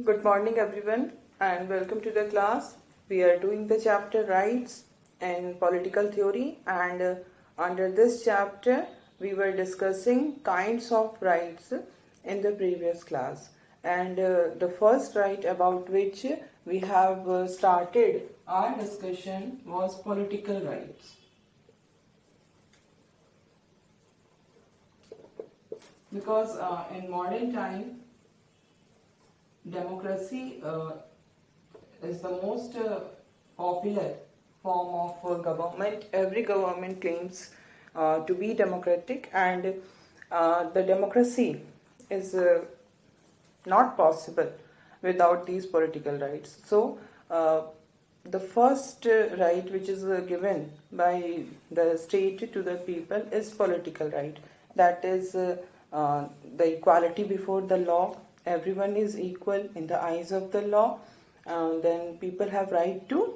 Good morning everyone and welcome to the class. We are doing the chapter Rights and Political Theory, and under this chapter we were discussing kinds of rights in the previous class, and the first right about which we have started our discussion was political rights. Because in modern time democracy is the most popular form of government. Every government claims to be democratic, and the democracy is not possible without these political rights. So, the first right which is given by the state to the people is political right. That is the equality before the law. Everyone is equal in the eyes of the law. Then people have right to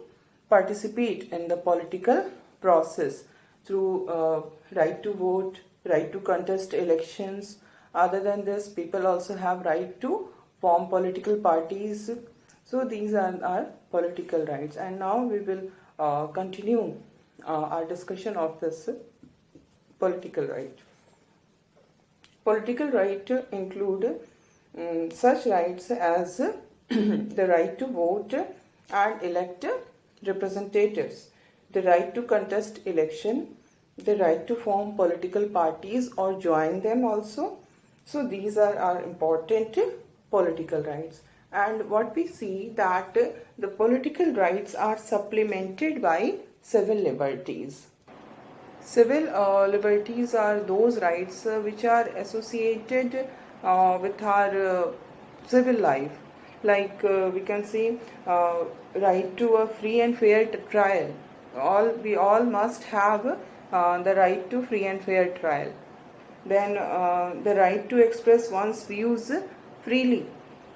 participate in the political process through right to vote, right to contest elections. Other than this, people also have right to form political parties. So these are our political rights, and now we will continue our discussion of this political right. Political right include such rights as the right to vote and elect representatives, the right to contest election, the right to form political parties or join them also. So these are our important political rights. And what we see that the political rights are supplemented by civil liberties. Civil liberties are those rights which are associated with our civil life. Like we can say right to a free and fair trial. We all must have the right to free and fair trial. Then the right to express one's views freely,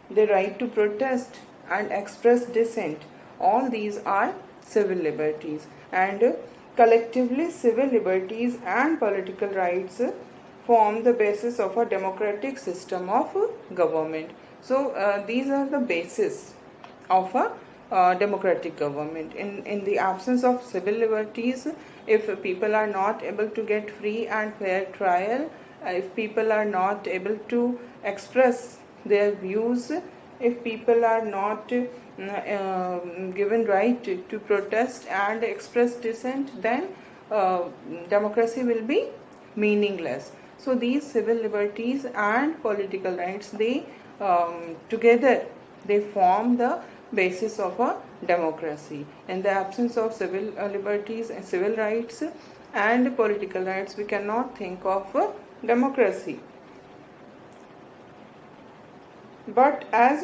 the right to protest and express dissent. All these are civil liberties, and collectively civil liberties and political rights form the basis of a democratic system of government. So these are the basis of a democratic government. In the absence of civil liberties, if people are not able to get free and fair trial, if people are not able to express their views, if people are not given right to protest and express dissent, then democracy will be meaningless. So these civil liberties and political rights, they together they form the basis of a democracy. In the absence of civil liberties and civil rights and political rights, we cannot think of democracy. But as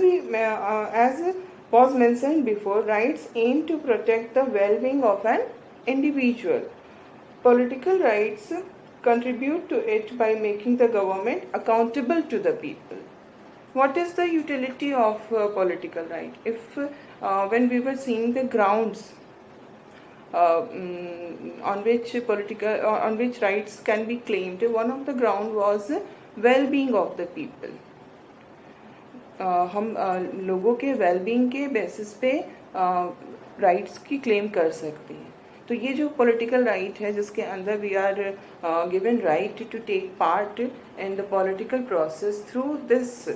was mentioned before, rights aim to protect the well-being of an individual. Political rights contribute to it by making the government accountable to the people. What is the utility of political right? If when we were seeing the grounds on which rights can be claimed, one of the ground was well-being of the people. हम लोगों के wellbeing के basis पे rights की claim कर सकते हैं. तो ये जो पॉलिटिकल राइट है जिसके अंदर we are given right to take part in the political process, through this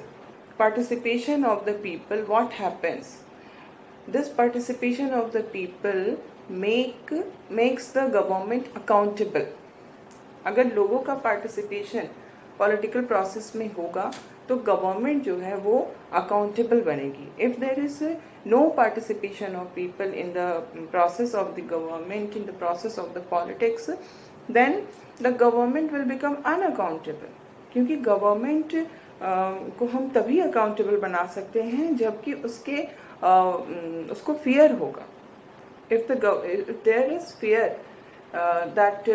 participation of the people, what happens? This participation of the people makes the government accountable. अगर लोगों का पार्टिसिपेशन पॉलिटिकल प्रोसेस में होगा तो government जो है वो accountable बनेगी. If there is no participation of people in the process of the government, in the process of the politics, then the government will become unaccountable. क्योंकि गवर्नमेंट को हम तभी अकाउंटेबल बना सकते हैं जबकि उसको फियर होगा. If there is fear that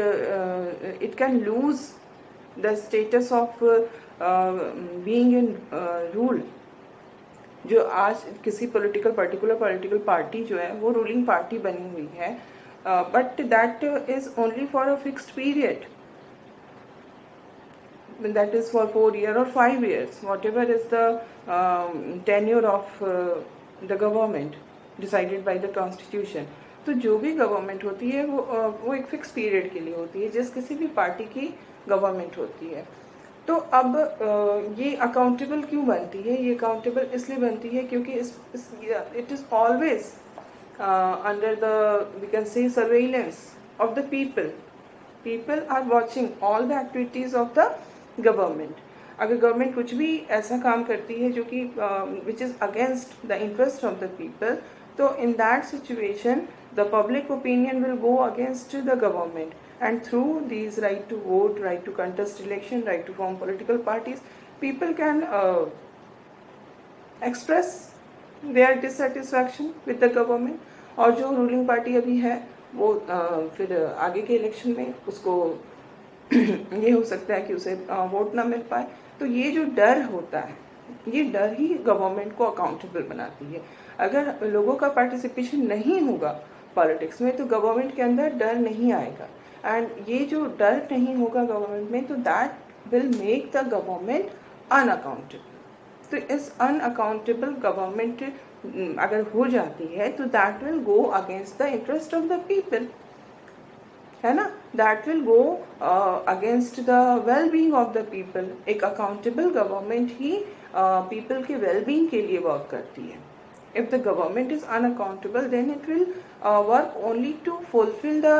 it can lose the status of being in rule. जो आज किसी पर्टिकुलर पॉलिटिकल पार्टी जो है वो रूलिंग पार्टी बनी हुई है, but that is only for a fixed period. that is for 4 years or 5 years, whatever is the tenure of the government decided by the constitution. तो जो भी गवर्नमेंट होती है वो एक फिक्स पीरियड के लिए होती है, जिस किसी भी पार्टी की गवर्नमेंट होती है. तो अब ये अकाउंटेबल क्यों बनती है? ये अकाउंटेबल इसलिए बनती है क्योंकि it is always under the, we can say, surveillance of the people. People are watching all the activities of the government. अगर गवर्नमेंट कुछ भी ऐसा काम करती है जो कि which is against the interest of the people, तो in that situation the public opinion will go against the government, and through these right to vote, right to contest election, right to form political parties, people can express their dissatisfaction with the government. और जो ruling party अभी है वो फिर आगे के election में उसको ये हो सकता है कि उसे वोट ना मिल पाए. तो ये जो डर होता है, ये डर ही गवर्नमेंट को अकाउंटेबल बनाती है. अगर लोगों का पार्टिसिपेशन नहीं होगा पॉलिटिक्स में तो गवर्नमेंट के अंदर डर नहीं आएगा, एंड ये जो डर नहीं होगा गवर्नमेंट में तो that will make the government unaccountable. तो इस अनअकाउंटेबल गवर्नमेंट अगर हो जाती है तो that will go against the interest of the people, है ना. That will go against the well being of the people. एक अकाउंटेबल गवर्नमेंट ही पीपल के वेल बीइंग के लिए वर्क करती है. If the government is unaccountable, then it will work only to fulfill the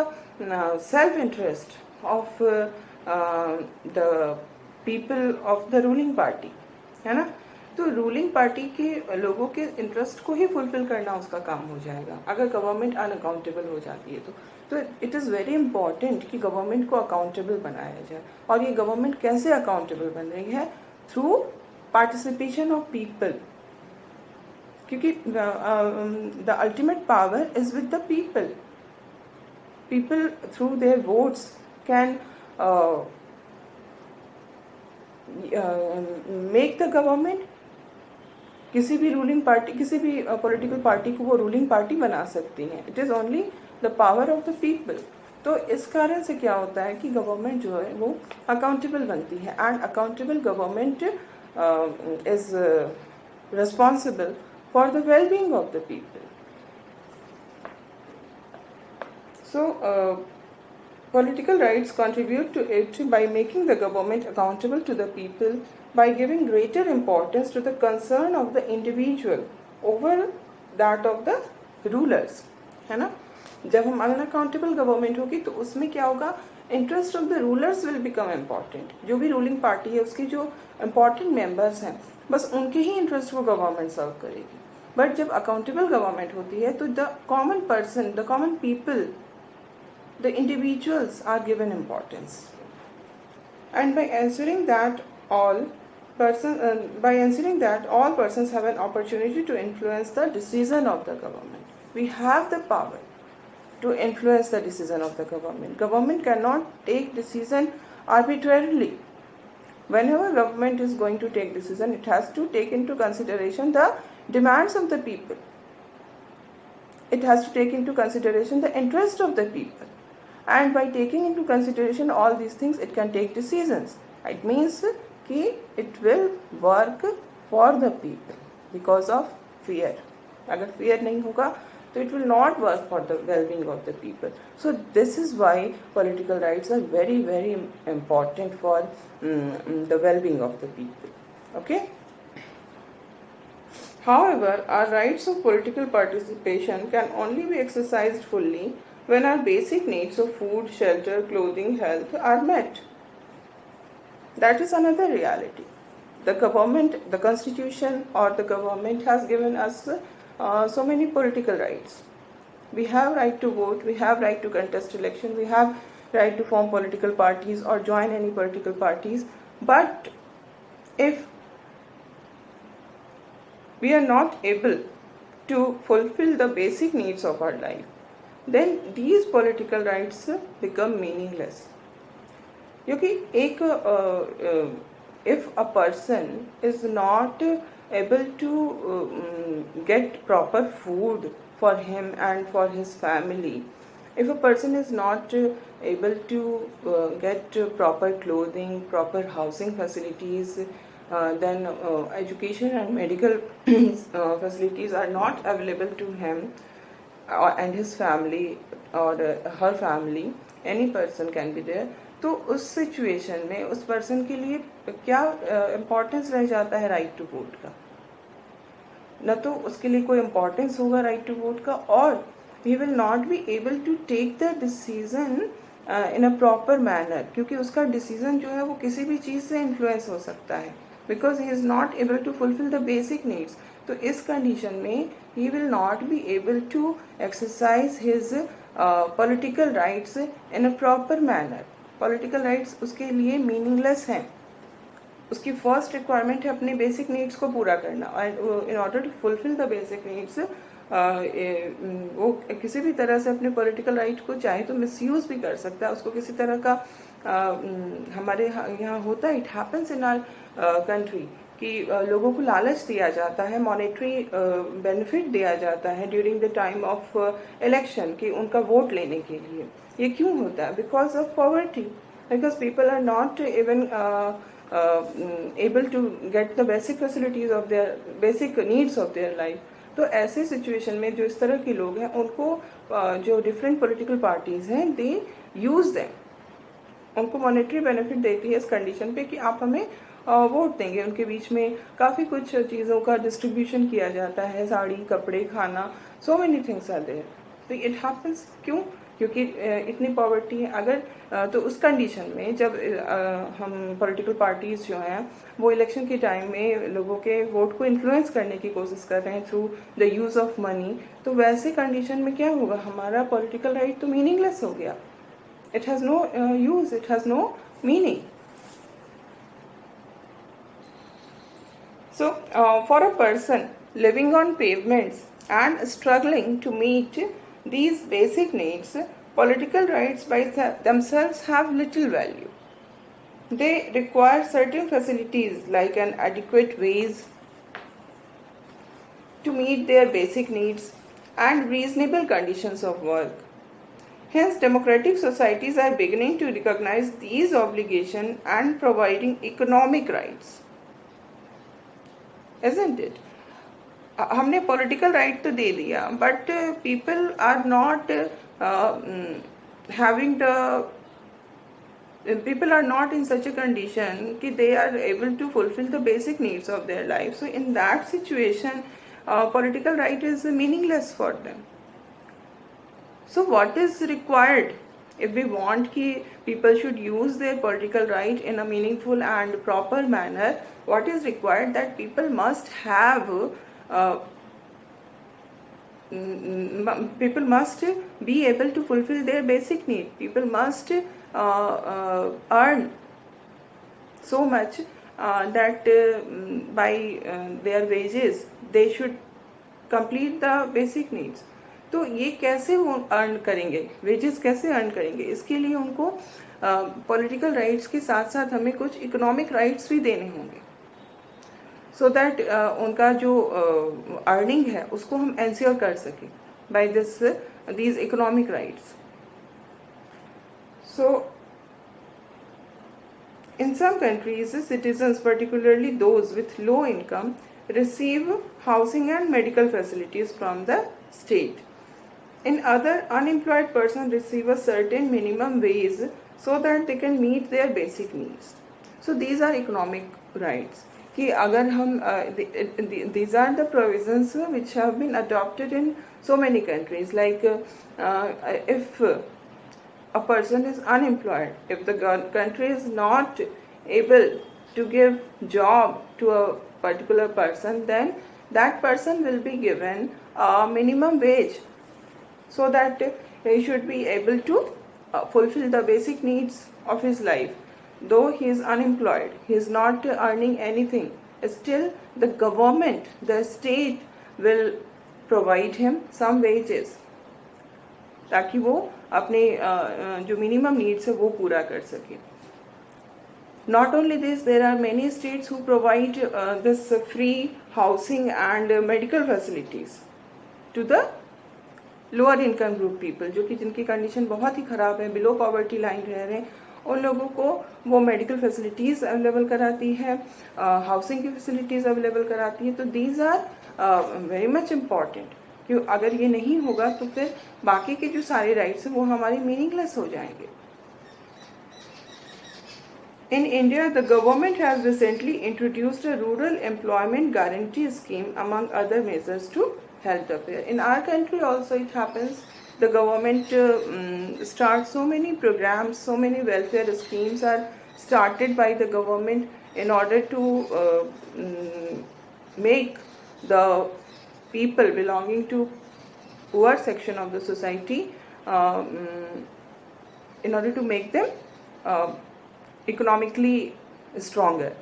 self-interest of the people of the ruling party, है ना. तो ruling party के लोगों के इंटरेस्ट को ही फुलफिल करना उसका काम हो जाएगा अगर गवर्नमेंट अनअकाउंटेबल हो जाती है. तो इट इज़ वेरी इंपॉर्टेंट कि गवर्नमेंट को अकाउंटेबल बनाया जाए. और ये गवर्नमेंट कैसे अकाउंटेबल बन रही है? थ्रू पार्टिसिपेशन ऑफ पीपल, क्योंकि the ultimate power is with the people. People through their votes can make the government. किसी भी रूलिंग पार्टी, किसी भी पॉलिटिकल पार्टी को वो रूलिंग पार्टी बना सकती हैं. It is only the power of the people. तो इस कारण से क्या होता है कि गवर्नमेंट जो है वो अकाउंटेबल बनती है, and accountable government is responsible for the well-being of the people. So political rights contribute to it by making the government accountable to the people, by giving greater importance to the concern of the individual over that of the rulers, है ना. जब हम unaccountable government होगी तो उसमें क्या होगा? Interest of the rulers will become important. जो भी रूलिंग पार्टी है उसके जो इम्पॉर्टेंट मेंबर्स हैं बस उनके ही इंटरेस्ट को गवर्नमेंट सर्व करेगी. बट जब अकाउंटेबल गवर्नमेंट होती है तो the common person, the common people, the individuals are given importance. And by ensuring that all persons have an opportunity to influence the decision of the government. We have the power to influence the decision of the government. Government cannot take decision arbitrarily. Whenever government is going to take decision, it has to take into consideration the demands of the people. It has to take into consideration the interest of the people. And by taking into consideration all these things, it can take decisions. It means कि it will work for the people because of fear. अगर fear नहीं होगा so it will not work for the well-being of the people. So this is why political rights are very, very important for the well-being of the people. Okay. However, our rights of political participation can only be exercised fully when our basic needs of food, shelter, clothing, health are met. That is another reality. The government, the constitution or the government has given us so many political rights. We have right to vote, we have right to contest election, we have right to form political parties or join any political parties. But if we are not able to fulfill the basic needs of our life, then these political rights become meaningless. क्योंकि एक if a person is not able to get proper food for him and for his family, If a person is not able to get proper clothing, proper housing facilities, then education and medical facilities are not available to him and his family or her family, any person can be there. तो उस situation में उस person के लिए क्या importance रह जाता है राइट टू वोट का? न तो उसके लिए कोई इम्पोर्टेंस होगा राइट टू वोट का, और he will not be able to take the decision in a proper manner, क्योंकि उसका डिसीजन जो है वो किसी भी चीज़ से इन्फ्लुएंस हो सकता है, because he is not able to fulfill the basic needs. तो इस कंडीशन में he will not be able to exercise his political rights in a proper manner. Political rights उसके लिए मीनिंगलेस हैं. उसकी फर्स्ट रिक्वायरमेंट है अपने बेसिक नीड्स को पूरा करना, और in order to fulfil the basic needs वो किसी भी तरह से अपने पॉलिटिकल राइट को चाहे तो मिसयूज भी कर सकता है. उसको किसी तरह का हमारे यहाँ होता है, it happens in our country, कि लोगों को लालच दिया जाता है, मॉनेटरी बेनिफिट दिया जाता है during the time of election, कि उनका वोट लेने के लिए. ये क्यों होता है? Because of poverty, because people are not even able to get the basic facilities of their basic needs of their life. तो ऐसे सिचुएशन में जो इस तरह के लोग हैं उनको जो डिफरेंट पॉलिटिकल पार्टीज हैं दे यूज देम, उनको मॉनेटरी बेनिफिट देती है इस कंडीशन पे कि आप हमें वोट देंगे. उनके बीच में काफ़ी कुछ चीज़ों का डिस्ट्रीब्यूशन किया जाता है, साड़ी, कपड़े, खाना, so many things are there. तो इट हैपन्स क्यों? क्योंकि इतनी पॉवर्टी है. अगर तो उस कंडीशन में जब हम पॉलिटिकल पार्टीज जो हैं वो इलेक्शन के टाइम में लोगों के वोट को इन्फ्लुएंस करने की कोशिश कर रहे हैं through the use of money, तो वैसे कंडीशन में क्या होगा? हमारा पॉलिटिकल राइट तो मीनिंगलेस हो गया. It has no use, it has no meaning. So, for a person living on pavements and struggling to meet these basic needs, political rights by themselves have little value. They require certain facilities like an adequate ways to meet their basic needs and reasonable conditions of work. Hence, democratic societies are beginning to recognize these obligations and providing economic rights. Isn't it? हमने political right तो दे दिया, but people are not having the people are not in such a condition कि they are able to fulfill the basic needs of their life. So in that situation, political right is meaningless for them. So what is required if we want कि people should use their political right in a meaningful and proper manner? What is required that people must have people must be able to fulfill their basic need. People must earn so much that by their wages they should complete the basic needs. तो ये कैसे वो earn करेंगे, wages कैसे earn करेंगे? इसके लिए उनको पॉलिटिकल राइट्स के साथ साथ हमें कुछ इकोनॉमिक राइट्स भी देने होंगे, सो दैट उनका जो अर्निंग है उसको हम एंश्योर कर सकें bye these economic rights. So in some countries, citizens, particularly those with low income, receive housing and medical facilities from the state. In other, unemployed persons receive a certain minimum wage so that they can meet their basic needs. So these are economic rights. कि अगर हम these are the provisions which have been adopted in so many countries. Like if a person is unemployed, if the country is not able to give job to a particular person, then that person will be given a minimum wage so that he should be able to fulfill the basic needs of his life. Though he is unemployed, he is not earning anything, still the government, the state will provide him some wages ताकि वो अपने जो minimum needs है वो पूरा कर सके. Not only this, there are many states who provide this free housing and medical facilities to the lower income group people, जो कि जिनकी कंडीशन बहुत ही ख़राब है, बिलो पॉवर्टी लाइन रह रहे हैं, उन लोगों को वो मेडिकल फैसिलिटीज़ अवेलेबल कराती है, हाउसिंग की फैसिलिटीज़ अवेलेबल कराती है। तो these are very much important, क्यों अगर ये नहीं होगा तो फिर बाकी के जो सारे राइट्स हैं वो हमारे मीनिंगलेस हो जाएंगे। In India, the government has recently introduced a rural employment guarantee scheme among other measures to help the poor. In our country also it happens. The government starts so many programs, so many welfare schemes are started by the government in order to make the people belonging to poor section of the society, in order to make them economically stronger.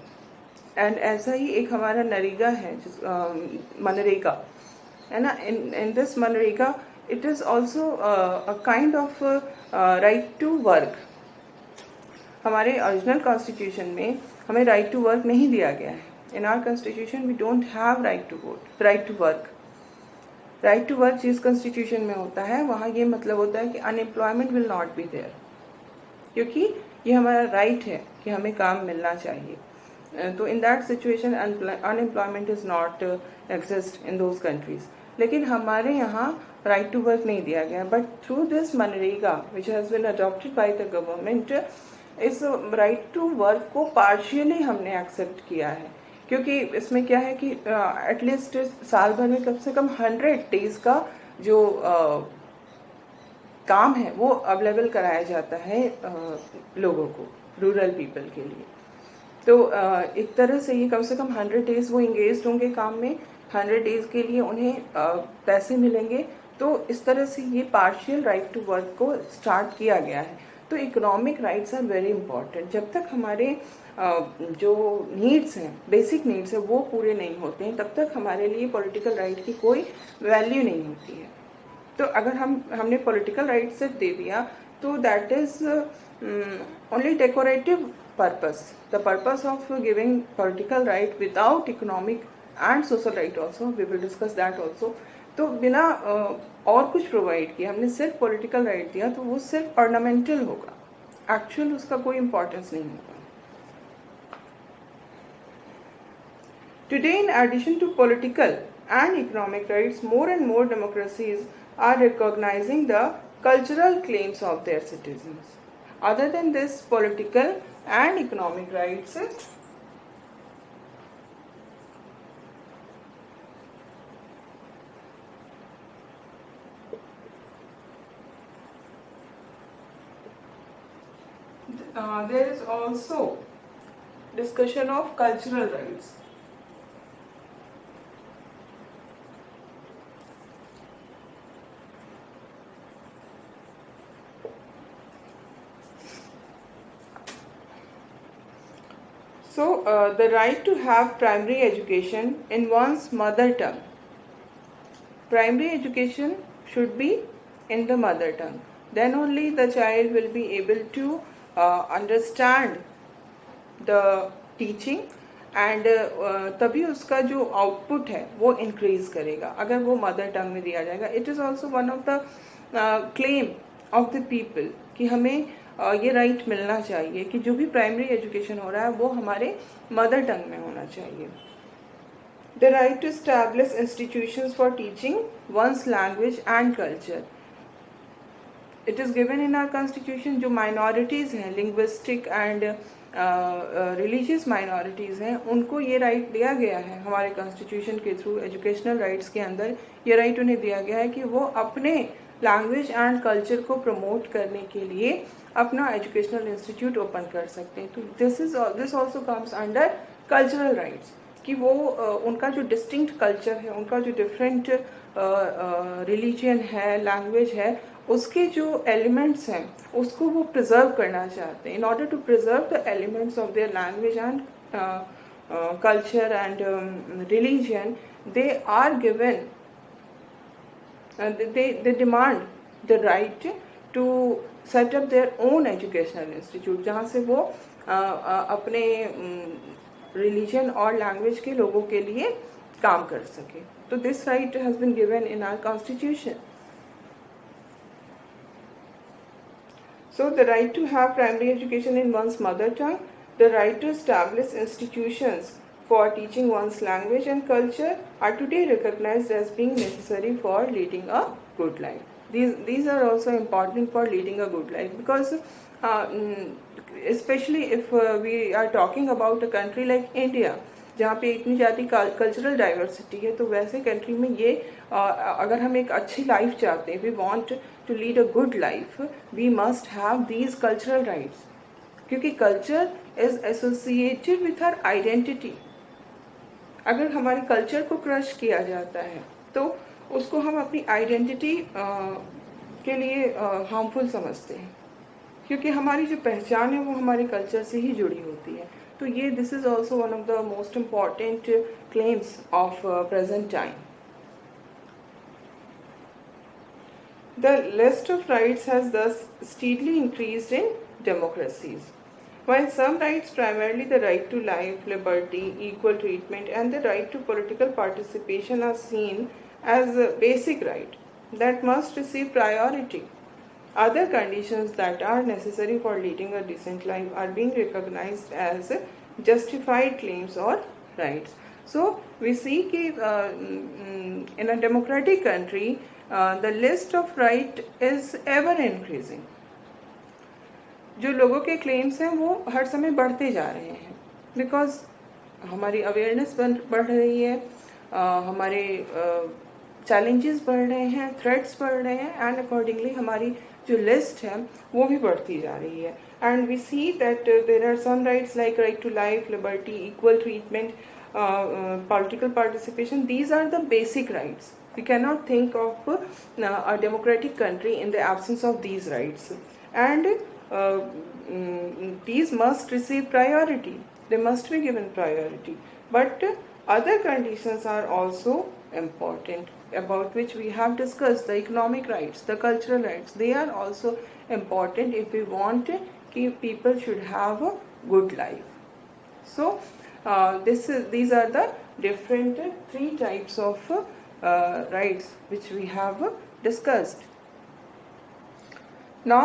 And ऐसा ही एक हमारा नरेगा है, मनरेगा है ना। In this MNREGA it is also a kind of right to work. हमारे original constitution में हमें राइट टू वर्क नहीं दिया गया है। In our constitution we don't have right to vote, right to work. Right to work जिस constitution में होता है वहाँ ये मतलब होता है कि unemployment will not be there, क्योंकि ये हमारा राइट है कि हमें काम मिलना चाहिए। तो in that situation unemployment is not exist in those countries. लेकिन हमारे यहाँ राइट टू वर्क नहीं दिया गया, but through this MNREGA which has been adopted by the government, इस राइट टू वर्क को पार्शियली हमने एक्सेप्ट किया है। क्योंकि इसमें क्या है कि एटलीस्ट साल भर में कम से कम 100 डेज का जो काम है वो अवेलेबल कराया जाता है लोगों को, रूरल पीपल के लिए। तो एक तरह से ये कम से कम 100 डेज वो इंगेज होंगे काम में, 100 डेज के लिए उन्हें पैसे मिलेंगे। तो इस तरह से ये पार्शियल राइट टू वर्क को स्टार्ट किया गया है। तो economic rights are very important. जब तक हमारे जो नीड्स हैं, बेसिक नीड्स हैं, वो पूरे नहीं होते हैं, तब तक हमारे लिए पॉलिटिकल राइट की कोई वैल्यू नहीं होती है। तो अगर हमने पॉलिटिकल राइट सिर्फ दे दिया तो that is only decorative purpose. The purpose of giving political right without economic and social right also, we will discuss that also. तो बिना और कुछ प्रोवाइड किए हमने सिर्फ पॉलिटिकल राइट दिया तो वो सिर्फ ऑर्नामेंटल होगा, एक्चुअल उसका कोई इम्पोर्टेंस नहीं होगा। Today in addition to political and economic rights, more and more democracies are recognizing the cultural claims of their citizens. Other than this political and economic rights, there is also discussion of cultural rights. So, the right to have primary education in one's mother tongue. Primary education should be in the mother tongue. Then only the child will be able to understand the teaching and तभी उसका जो output है वो increase करेगा अगर वो mother tongue में दिया जाएगा. It is also one of the claim of the people कि हमें ये राइट मिलना चाहिए कि जो भी प्राइमरी एजुकेशन हो रहा है वो हमारे मदर टंग में होना चाहिए. The right to establish institutions for teaching one's language and culture. It is given in our constitution. जो माइनॉरिटीज़ हैं, लिंग्विस्टिक एंड रिलीजियस माइनॉरिटीज़ हैं, उनको ये राइट दिया गया है हमारे कॉन्स्टिट्यूशन के थ्रू. एजुकेशनल राइट्स के अंदर ये राइट उन्हें दिया गया है कि वो अपने लैंग्वेज एंड कल्चर को प्रमोट करने के लिए अपना एजुकेशनल इंस्टीट्यूट ओपन कर सकते हैं. तो this also comes under cultural rights कि वो उनका जो डिस्टिंक्ट कल्चर है, उनका जो डिफरेंट रिलीजन है, लैंग्वेज है, उसके जो एलिमेंट्स हैं उसको वो प्रिजर्व करना चाहते हैं. In order to preserve the elements of their language and culture and religion, they are given they demand the right to set up their own educational institute जहाँ से वो अपने रिलीजन और लैंग्वेज के लोगों के लिए काम कर सके. तो this right has been given in our constitution. So the right to have primary education in one's mother tongue, the right to establish institutions for teaching one's language and culture are today recognized as being necessary for leading a good life. These are also important for leading a good life, because especially if we are talking about a country like India, जहाँ पे इतनी ज़्यादा cultural diversity है, तो वैसे country में ये अगर हम एक अच्छी लाइफ चाहते हैं, we want to lead a good life, we must have these cultural rights, क्योंकि culture is associated with our identity. अगर हमारे कल्चर को क्रश किया जाता है तो उसको हम अपनी आइडेंटिटी के लिए हार्मफुल समझते हैं, क्योंकि हमारी जो पहचान है वो हमारे कल्चर से ही जुड़ी होती है. तो ये this is also one of the most important claims of present time. The list of rights has thus steadily increased in democracies. While some rights, primarily the right to life, liberty, equal treatment, and the right to political participation, are seen as a basic right that must receive priority, other conditions that are necessary for leading a decent life are being recognized as justified claims or rights. So we see that in a democratic country, the list of right is ever increasing. जो लोगों के claims हैं वो हर समय बढ़ते जा रहे हैं, बिकॉज हमारी अवेयरनेस बढ़ रही है, हमारे चैलेंजेस बढ़ रहे हैं, थ्रेट्स बढ़ रहे हैं, एंड अकॉर्डिंगली हमारी जो लिस्ट है वो भी बढ़ती जा रही है. And we see that there are some rights like right to life, liberty, equal treatment, political participation. These are the basic rights. We cannot think of a democratic country in the absence of these rights, and these must receive priority. They must be given priority. But other conditions are also important, about which we have discussed. The economic rights, the cultural rights, they are also important if we want that people should have a good life. So these are the different three types of rights which we have discussed. Now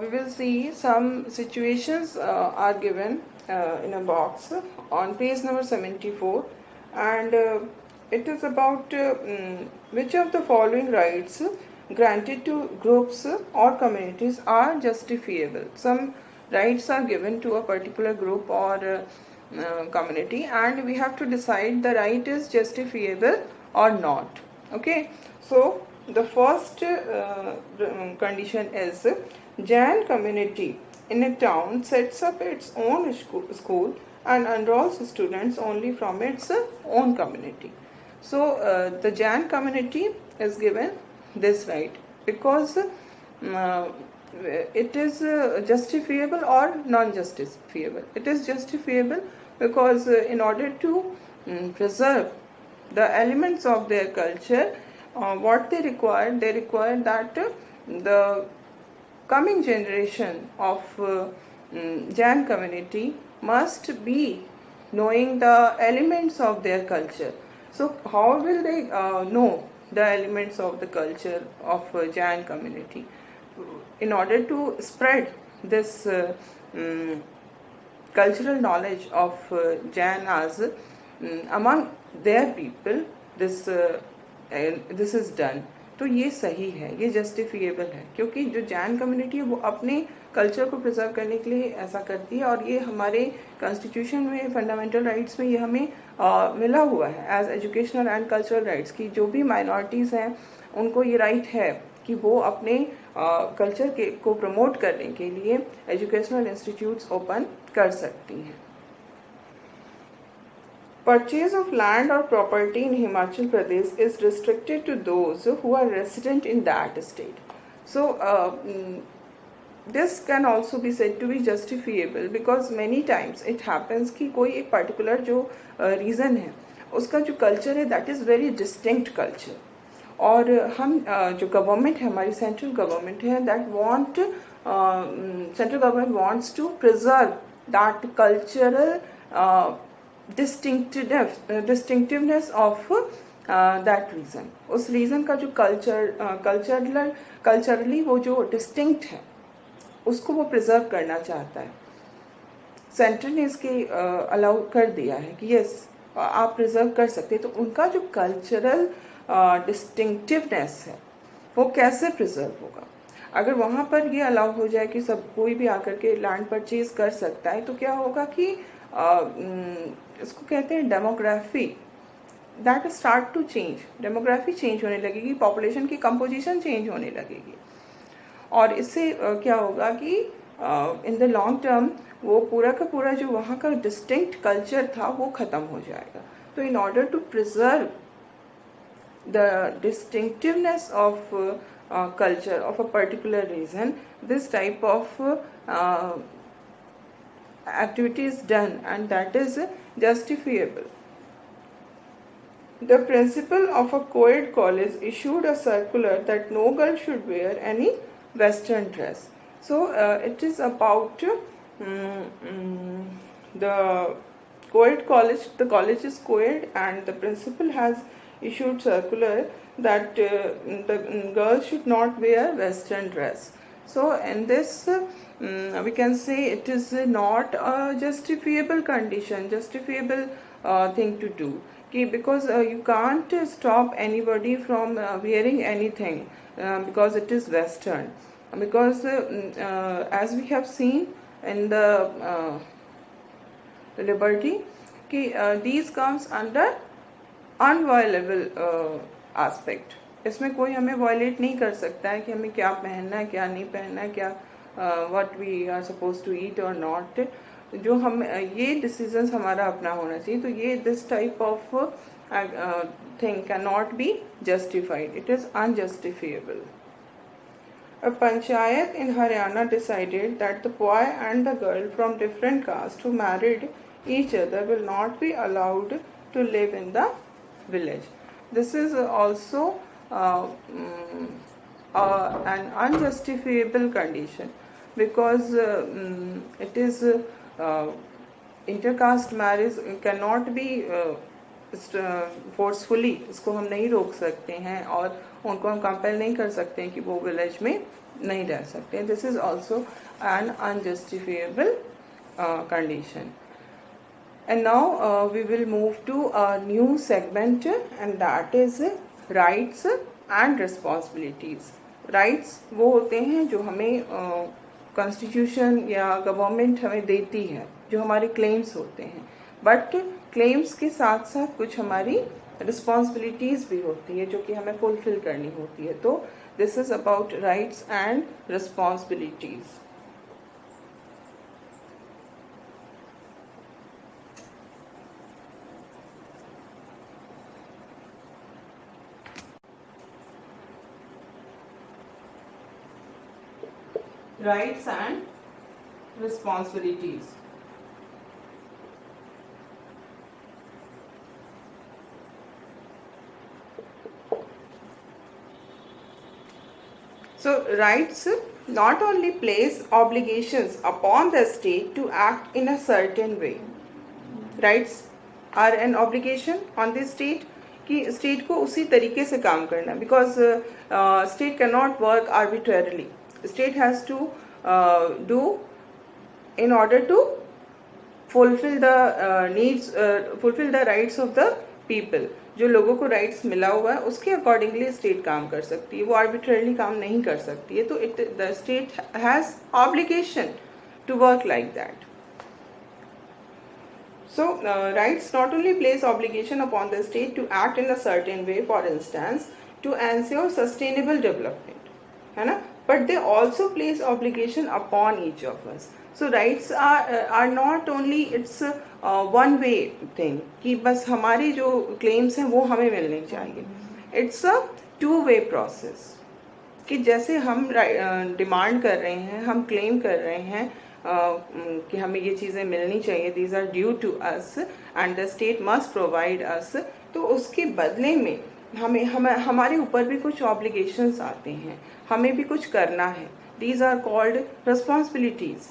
we will see some situations are given in a box on page number 74, and it is about which of the following rights granted to groups or communities are justifiable. Some rights are given to a particular group or community, and we have to decide the right is justifiable or not. Okay, so the first condition is Jain community in a town sets up its own school and enrolls students only from its own community. So the Jain community is given this right because it is justifiable or non-justifiable. It is justifiable because in order to preserve the elements of their culture, what they require that the coming generation of Jain community must be knowing the elements of their culture. So how will they know the elements of the culture of Jain community? In order to spread this cultural knowledge of Jainas among their people, this is done. तो ये सही है, ये justifiable है, क्योंकि जो Jain community है वो अपने कल्चर को प्रिजर्व करने के लिए ऐसा करती है, और ये हमारे कॉन्स्टिट्यूशन में फंडामेंटल राइट्स में ये हमें मिला हुआ है as educational and cultural rights की जो भी माइनॉरिटीज़ हैं उनको ये राइट है कि वो अपने कल्चर को प्रमोट करने के लिए एजुकेशनल इंस्टीट्यूट्स ओपन कर सकती हैं. Purchase of land or property in Himachal Pradesh is restricted to those who are resident in that state. So this can also be said to be justifiable because many times it happens कि कोई एक particular जो reason है उसका जो culture है that is very distinct culture, और हम जो गवर्नमेंट है हमारी सेंट्रल गवर्नमेंट है that central government wants to preserve that cultural distinctiveness of that reason. उस रीजन का जो कल्चरली वो जो डिस्टिंक्ट है उसको वो प्रिजर्व करना चाहता है। सेंटर ने इसके अलाउ कर दिया है कि यस आप प्रिजर्व कर सकते हैं। तो उनका जो कल्चरल डिस्टिंक्टिवनेस है वो कैसे प्रिजर्व होगा? अगर वहाँ पर ये अलाउ हो जाए कि सब कोई भी आकर के लैंड परचेज कर सकता है, तो क्या होगा कि इसको कहते हैं demography, that start to change. Demography change होने लगेगी, पॉपुलेशन की कंपोजिशन चेंज होने लगेगी, और इससे क्या होगा कि इन द लॉन्ग टर्म वो पूरा का पूरा जो वहाँ का डिस्टिंक्ट कल्चर था वो ख़त्म हो जाएगा। तो in order to preserve the distinctiveness of culture of a particular region, this type of activity is done, and that is justifiable. The principal of a co-ed college issued a circular that no girl should wear any western dress. So it is about the co-ed college. The college is co-ed, and the principal has issued circular that the girls should not wear western dress. So in this we can say it is not a justifiable condition, justifiable thing to do, because you can't stop anybody from wearing anything because it is western, because as we have seen in the liberty, these comes under inviolable aspect. इसमें कोई हमें violet नहीं कर सकता है कि हमें क्या पहनना है, क्या नहीं पहनना है, क्या what we are suppose to eat और नॉट। जो हम ये डिसीजंस हमारा अपना होना चाहिए। तो ये this type of thing can not be justified, it is unjustifiable. A panchayat in Haryana decided that the boy and the girl from different castes who married each other will not be allowed to live in the village. This is also an unjustifiable condition, because it is intercaste marriage cannot be forcefully, इसको हम नहीं रोक सकते हैं और उनको हम compel नहीं कर सकते हैं कि वो विलेज में नहीं रह सकते। This is also an unjustifiable condition. And now we will move to a new segment, and that is rights and responsibilities. Rights वो होते हैं जो हमें कॉन्स्टिट्यूशन या गवर्नमेंट हमें देती है, जो हमारे क्लेम्स होते हैं। बट क्लेम्स के साथ साथ कुछ हमारी रिस्पॉन्सिबिलिटीज भी होती है जो कि हमें फुलफिल करनी होती है। तो this is about rights and responsibilities. Rights and responsibilities. So rights not only place obligations upon the state to act in a certain way. Rights are an obligation on the state कि state को उसी तरीके से काम करना, because state can not work arbitrarily. State has to do in order to fulfill the needs, fulfill the rights of the people. जो लोगों को rights मिला हुआ है उसके accordingly state काम कर सकती है, वो arbitrarily काम नहीं कर सकती है। तो the state has obligation to work like that. So rights not only place obligation upon the state to act in a certain way, for instance to ensure sustainable development, है ना, but they also place obligation upon each of us. So rights are not only it's one way thing कि बस हमारी जो claims हैं वो हमें मिलने चाहिए. It's a two way process कि जैसे हम डिमांड कर रहे हैं, हम क्लेम कर रहे हैं कि हमें ये चीज़ें मिलनी चाहिए, these are due to us and the state must provide us, तो उसके बदले में हमें हमारे ऊपर भी कुछ ऑब्लिगेशंस आते हैं, हमें भी कुछ करना है। These are called responsibilities.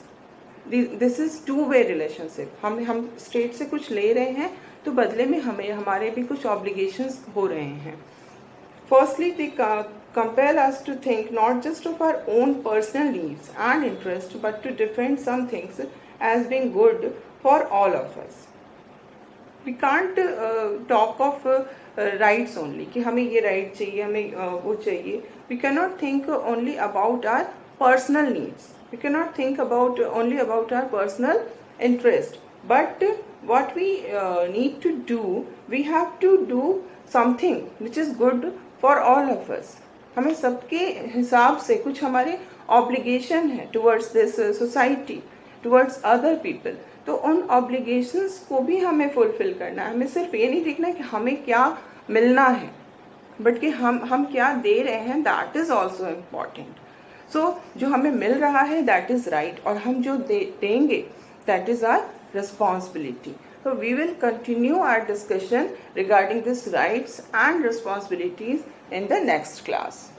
This is two-way relationship. हम स्टेट से कुछ ले रहे हैं तो बदले में हमें हमारे भी कुछ ऑब्लिगेशंस हो रहे हैं। Firstly, they compel us to think not just of our own personal needs and interests, but to defend some things as being good for all of us. We can't talk of rights only, कि हमें ये right चाहिए, हमें वो चाहिए. We cannot think only about our personal needs. We cannot think only about our personal interest. But what we need to do, we have to do something which is good for all of us. हमें सबके हिसाब से कुछ हमारे obligation है towards this society, towards other people. तो उन obligations को भी हमें fulfill करना है. हमें सिर्फ ये नहीं देखना कि हमें क्या मिलना है, बट कि हम क्या दे रहे हैं, that is also important. So जो हमें मिल रहा है that is right, और हम जो देंगे that is our responsibility. So we will continue our discussion regarding these rights and responsibilities in the next class.